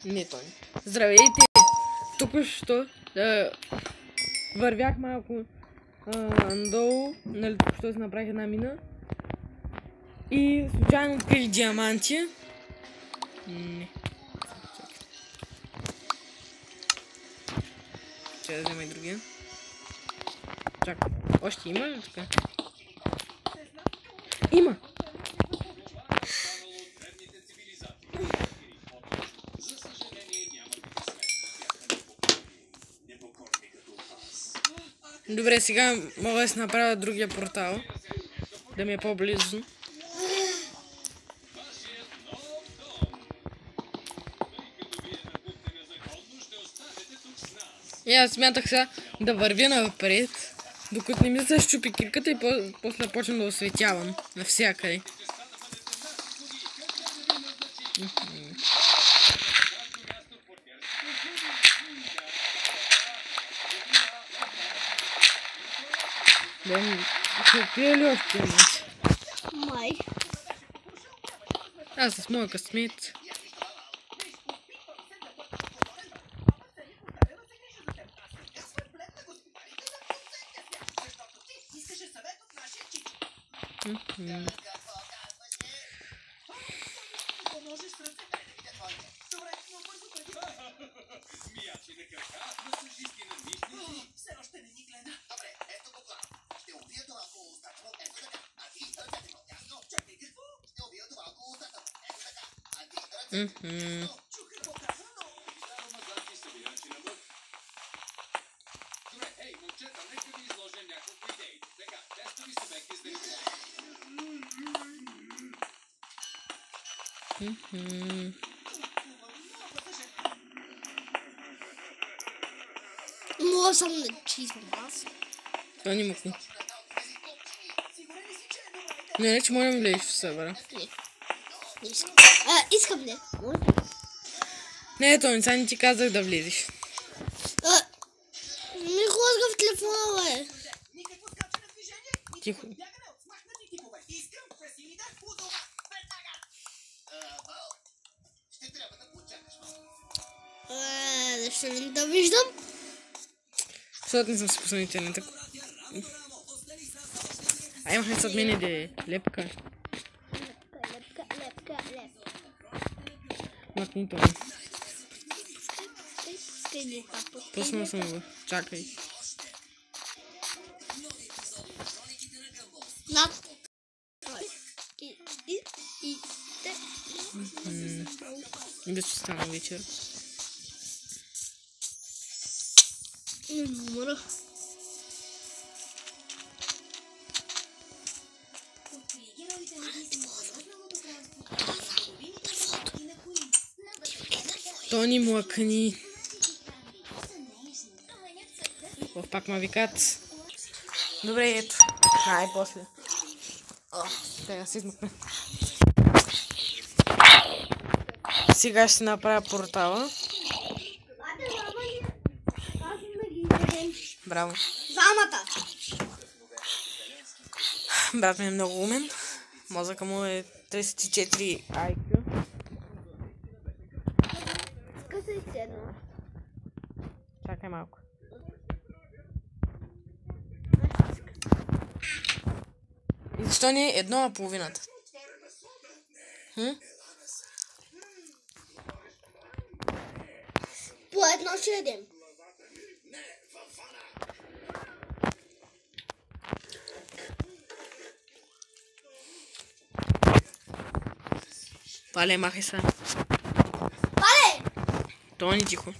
Не той. Здравейте! Току-що вървях малко надолу, нали, току-що си направих една мина и случайно открих диаманти. Не. Ще да взема и другия. Чакай, още има ли така? Има! Добре, сега мога да си направя другия портал, да ми е по-близо. И аз смятах сега да вървя напред, докато не ми се щупи кирката и после почвам да осветявам навсякъде. Ще пия ли още имаш? Май. Аз с моя късмет. Мога само да чизвам аз. Това не мъкни. Не, че можем влезеш в сървъра. Не искам. Искам не. Не, Тони, сега не ти казах да влезеш. Не хлъзга в телефона, бе. Тихо. Защо не да виждам? Защото не съм си пуснал интернета. А имах не от мене да е лепка. Лепка. Мъкни Тони. Пуснал съм го. Чакай. Над. Без стана вечер. Умра. Тони, млъкни. Пак ма викат. Добре, ето. Ай, после. Сега се измъкна. Сега ще направя портала. Браво. Двамата. Брат ми е много умен. Мозъка му е 34 IQ. Чакай малко. И защо ни е 1,5? По едно ще ядем. Пале, махай се. Пале! Тони, тихо.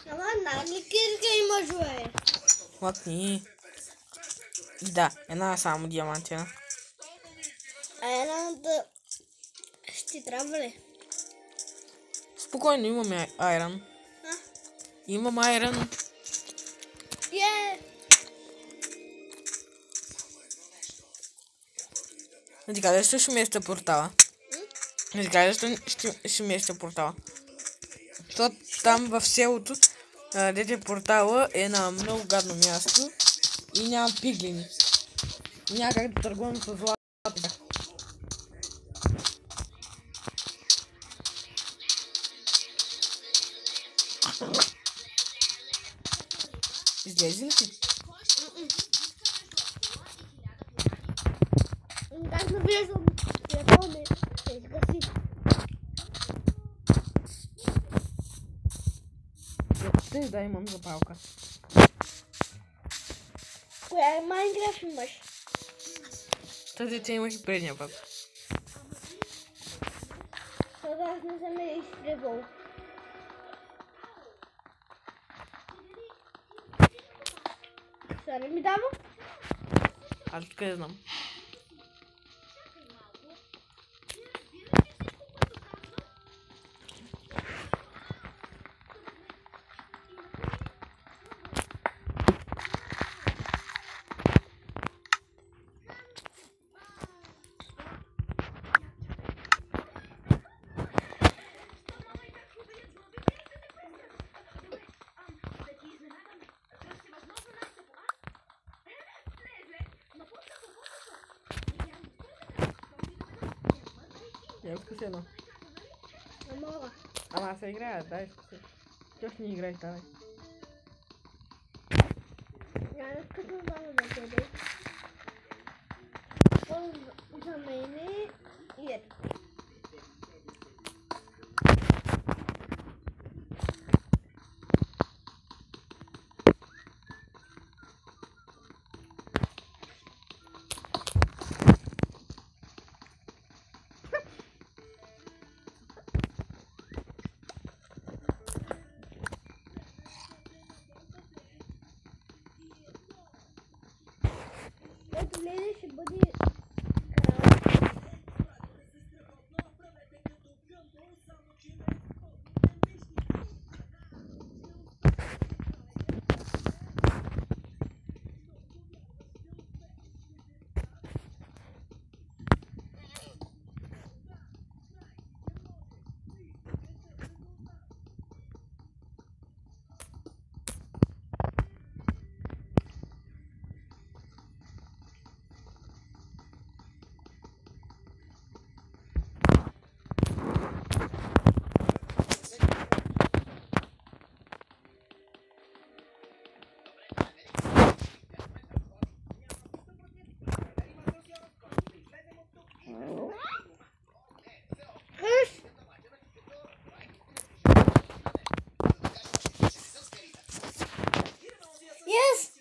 Ама нали кирка имаш, бе? Лакни. Да, една само диамантина. А едната ще трябва ли? Спокойно, имаме айрон. Имам айрон. Не ти кажа, защо ще местя портала? Не ти кажа, защо ще местя портала? Защото там в селото Дете портала е на много гадно място и няма пиглини. Няма как да търгувам с злато. Излезе ли ти? Как навлезам? Телефон ме се изгаси. Те, да, имам запалка. Коя е Майнкрафт имаш? Тази те имах и предния път. Защото аз не съм я изтребвал. Сега не ми дава? Аз откъде знам. Я изкуси едно. Не мога. Ама аз се играя, дай изкуси. Чош не играй, давай. Я не искам да тебе. За мене и ето. Ето влезе ще бъде крал. Yes!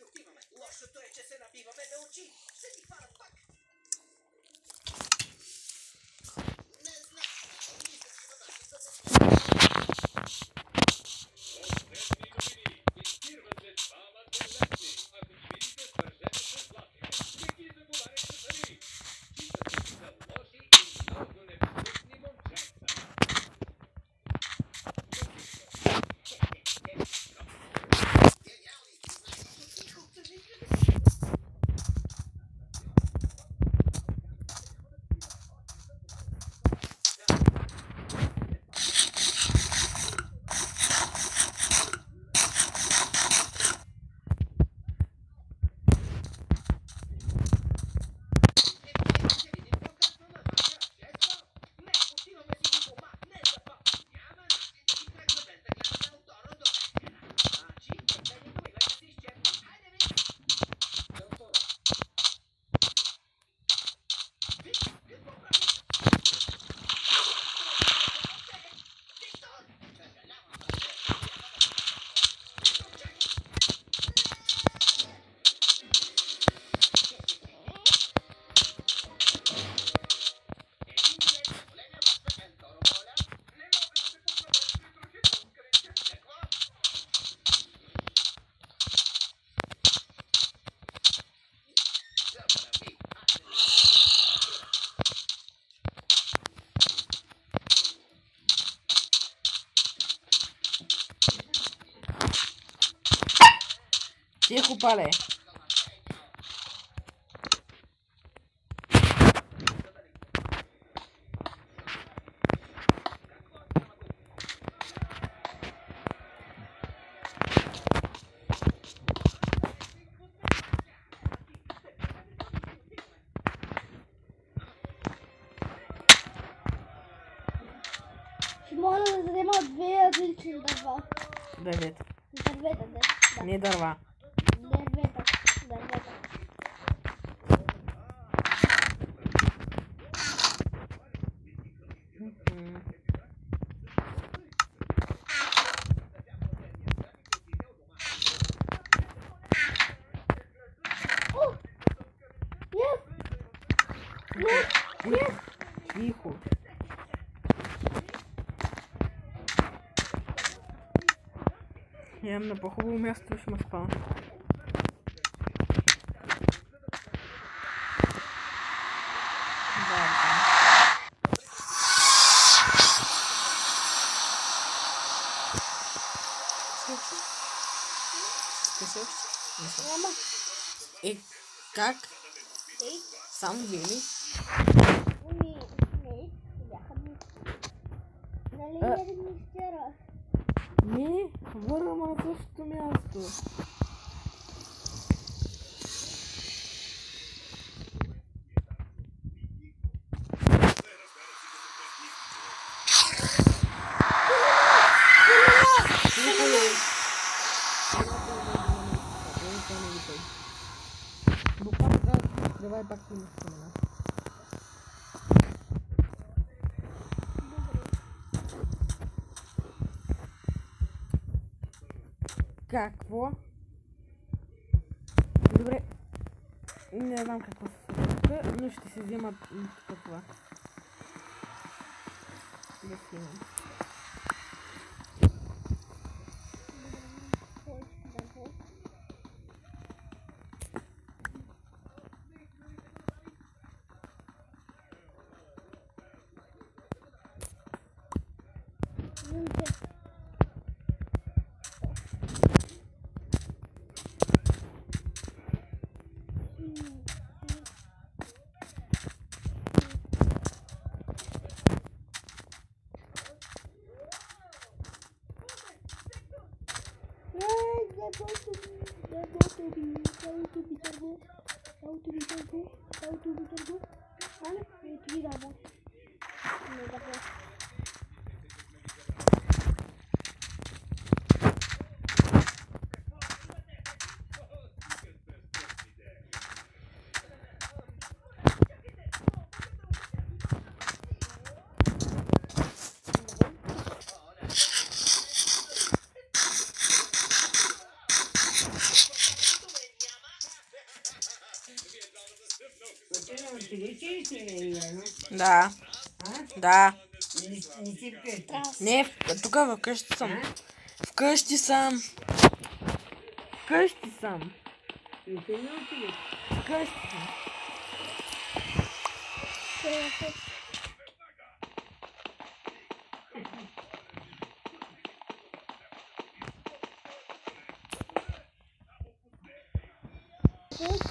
Тихо, пале. различни дърва. Дървета. Дървета, да. Не дърва. Дървета. Дървета. О! Yes! Yes! Yes! Тихо. Я на по-хубаво място ще ме спал. Няма. Как? Ей, Само вили? не, бяха ми. Нали ядем вчера? Не, вървам на същото място. Давай пак ти не спомена. Какво? Добре. Не знам какво се случва, но ще се вземат това. Да си имам. Да. Да. Не, тук вкъщи съм. Вкъщи съм. Вкъщи съм. Вкъщи съм.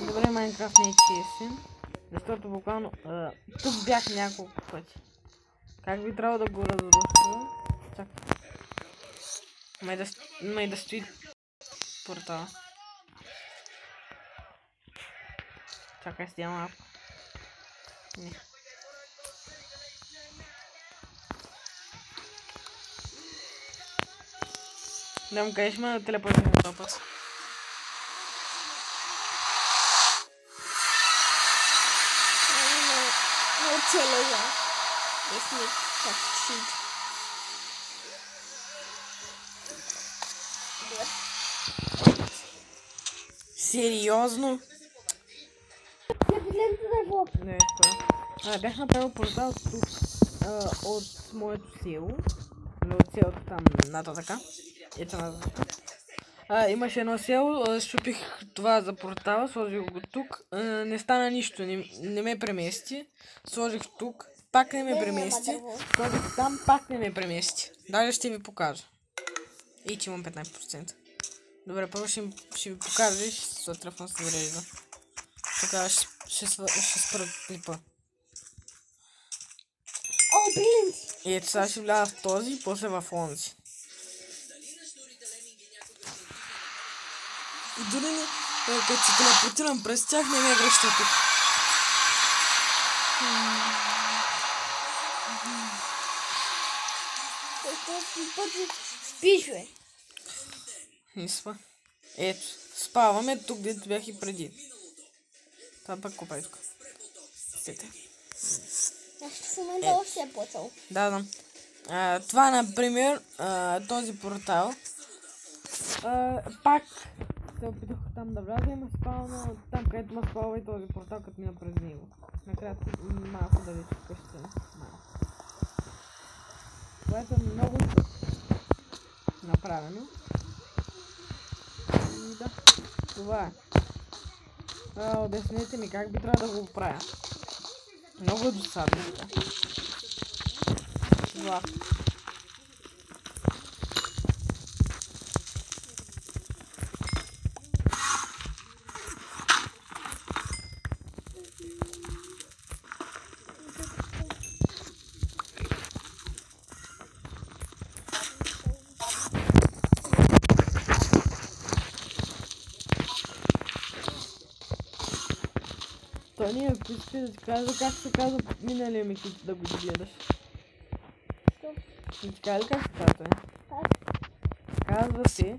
Добре, Майнкрафт не е честен, защото буквално тук бях няколко пъти. Как би трябвало да го разруша? Чакай. Май да стои портала. Чакай, стия малко. Не. Да му кажеш ме да телепортирам този път. Целея. Если как чуть. Сериозно? Я погледнете да го. Не, това. Бях направил портал тук от моето село. От селото там нататъка. Ето нататъка. Имаше едно село, щупих това за портала, сложих го тук. Не стана нищо, не ме премести. Сложих тук, пак не ме премести. Сложих там, пак не ме премести. Даже ще ви покажа. И че имам 15%. Добре, първо ще ви покажа и ще се отръпна с врежда. Тогава ще спра клипа. О, принц! И ето сега ще вляза в този и после в онзи. И дори не, като се телепортирам през тях, не ме връща тук. Този път спиш, бе. Не спа. Ето, спаваме тук, дето бях и преди. Това пък копай тук. Сете. Значи в момента още е почал. Да. Това, например, този портал. Пак се опитах там да вляза, има спална там, където ма спалва и този портал, като мина през него. Накрая малко да вече вкъща. Което е много направено. И да, това е. Обяснете ми как би трябвало да го правя. Много е досадно. Това. Тони, ако искаш да ти кажа как се казва миналия ми кит да го гледаш. Що? Не ти кажа ли как се казва? Казва се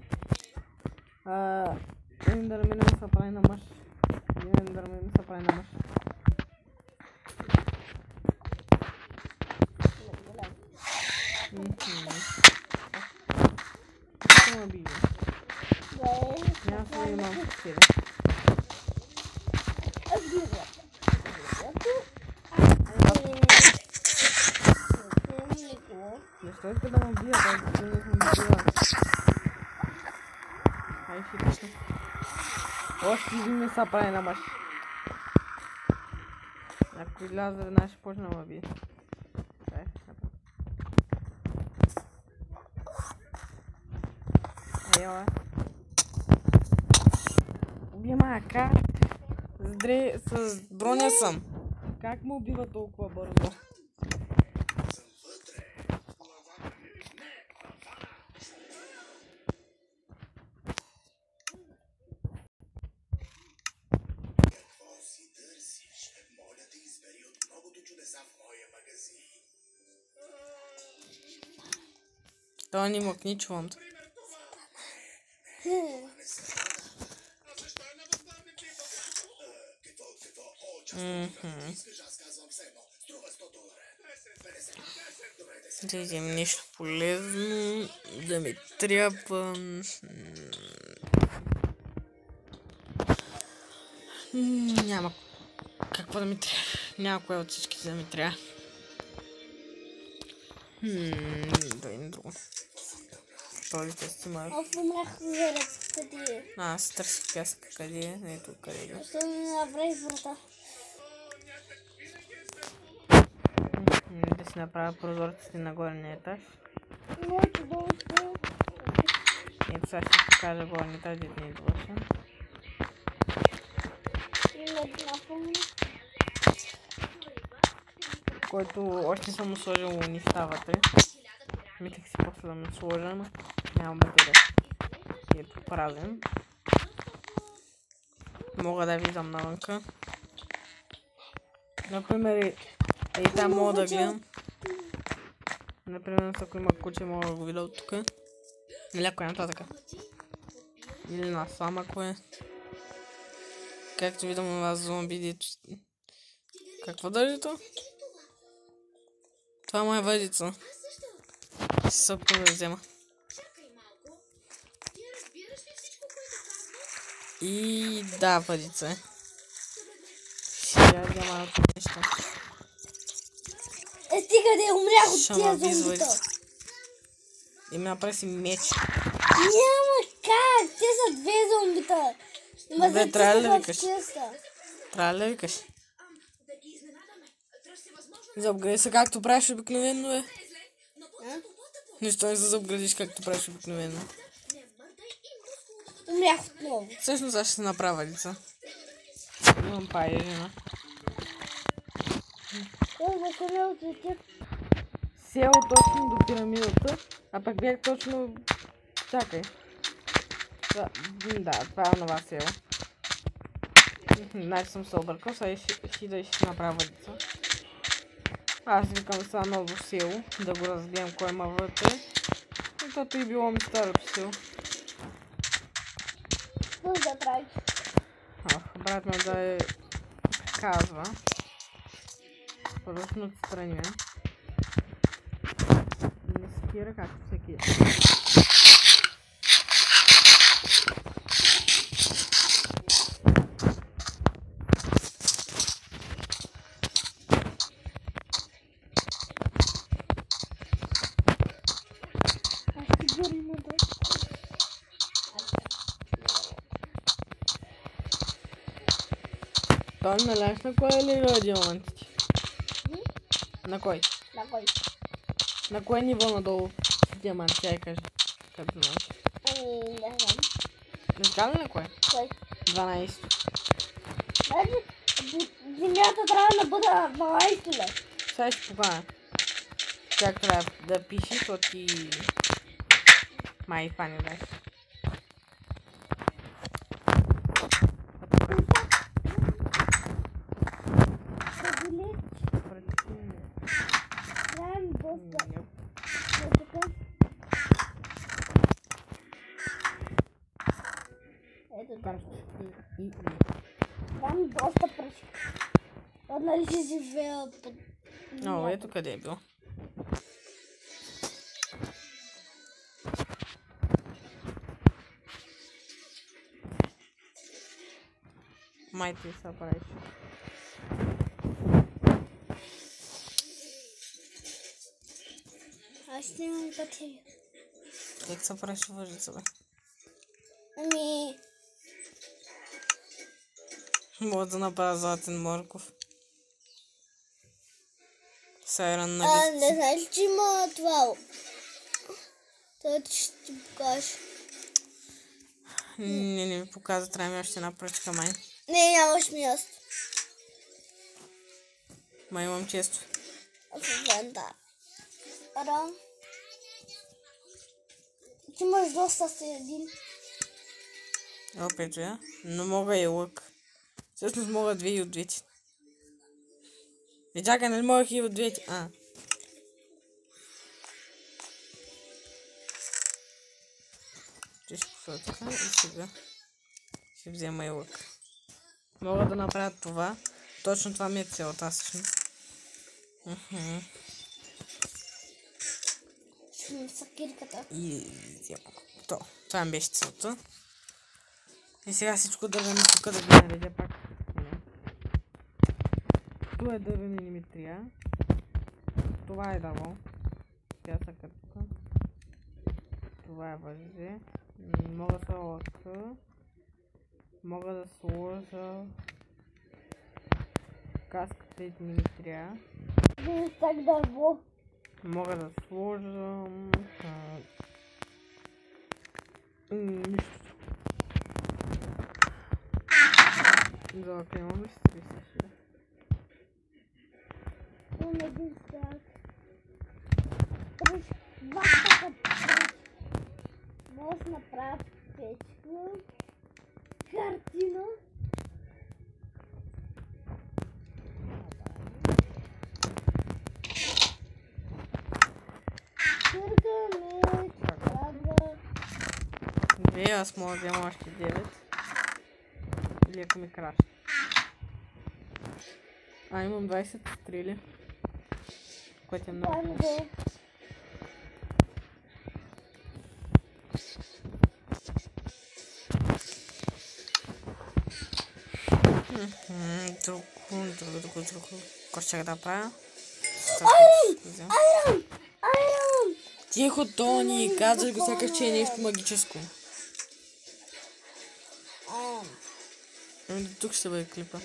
Ендърмен се прави на мъж. Ендърмен се прави на мъж. Какво ме бига? Няма да имам с тебе. Защо иска да ме бия, да не съм била? Ай, хитъчно. Още един не са прави на мъж. Ако изляза веднага ще почна да ме бие. Ела. Убима, как? С броня съм. Как ме убива толкова бързо? Това не мъкни, чувам. Да идем нещо полезно, да ми трябва. Няма какво да ми трябва. Няма кое от всичките да ми трябва. Да и друго. Този тест има. Умрях заради къде. Аз търсих пясъка къде е. Не тук къде е. Защо не направих врата? Да си направя прозорците на горния етаж. Моето долу стоя. Ето сега ще покажа горния етаж, дето не е довършен. Който още съм му сложил неща вътре. Мислех си после да ме сложа, но няма батерия. И ето празен. Мога да виждам навънка. Например, и там мога да гледам. Например, ако има куче, мога да го видя от тук. Или ако е нататък. Или насам, ако е. Както видам на вас зомби, дето... Какво държито? Това му е въдица. Ще се съпка да взема. И да, въдица е. Ще взема малко нещо. Стига да умрях от тия зомбита. И ме направи си меч. Няма как! Те са две зомбита. Бе, трябва ли да викаш? Трябва ли да викаш? Заобгради се както правиш обикновено, бе. Нищо не се заобградиш както правиш обикновено. Умрях отново. Всъщност аз ще се направя лица. Имам паежина. Село точно до пирамидата, а пък бях точно... Чакай. Да, това е онова село. Значи съм се объркал, сега ще направя въдица. Аз викам сега ново село, да го разбием кой има вътре. И защото и било ми старото сил. Какво да правиш? Брат ме да е казва. Продължно отстрани мен. Не спира както всеки ден. Той наляш на кой ли е диамантите? На кой? На кой? На кое ниво надолу с диамант? Тя кажи. Като знаеш. Не знам. Не знам ли на кое? Кой? 12. Значи, земята трябва да бъде на 12 лет. Сега ще покажа. Как трябва да пишеш, защото ти... Май фани дай. Там доста пръчки. Нали си живея под... О, ето къде е бил. Май ти са правиш. Аз ще имам батерия. Как се правиш въжица, бе? Ами... Мога да направя златен морков. Сайран не нагътици. знаеш, че има това. Това ще ти покажа. Не ми показва, трябва ми още една пръчка, май. Не, нямаш място. Май имам често. В инвентар. Ара. Ти имаш доста с един. Опето я. Но мога и лък. Всъщност мога две и от двете. И чакай, не мога и от двете. Ще посоча така и сега ще взема и лък. Мога да направя това. Точно това ми е целта всъщност. Ще ми са кирката. И това ми беше целта. И сега всичко дървено тук да ги наредя пак. Това е дървена лимитрия. Това е дърво. Пясъка тук. Това е въже. Мога да сложа лъка. Мога да сложа каската и лимитрия. Так дърво. Мога да сложа... нищо. Да, имам ли си сега? Имам един стак. Два стака пръчки. Може да направя печка. Картина. Кирка, меч, сабля. Две, аз мога да взема още 9. Или ако ми краш. Имам 20 стрели. Което е много. Друго. Корчак да правя. Айрон! Тихо, Тони! Казвай го сякаш, че е нещо магическо. До тук ще бъде клипа.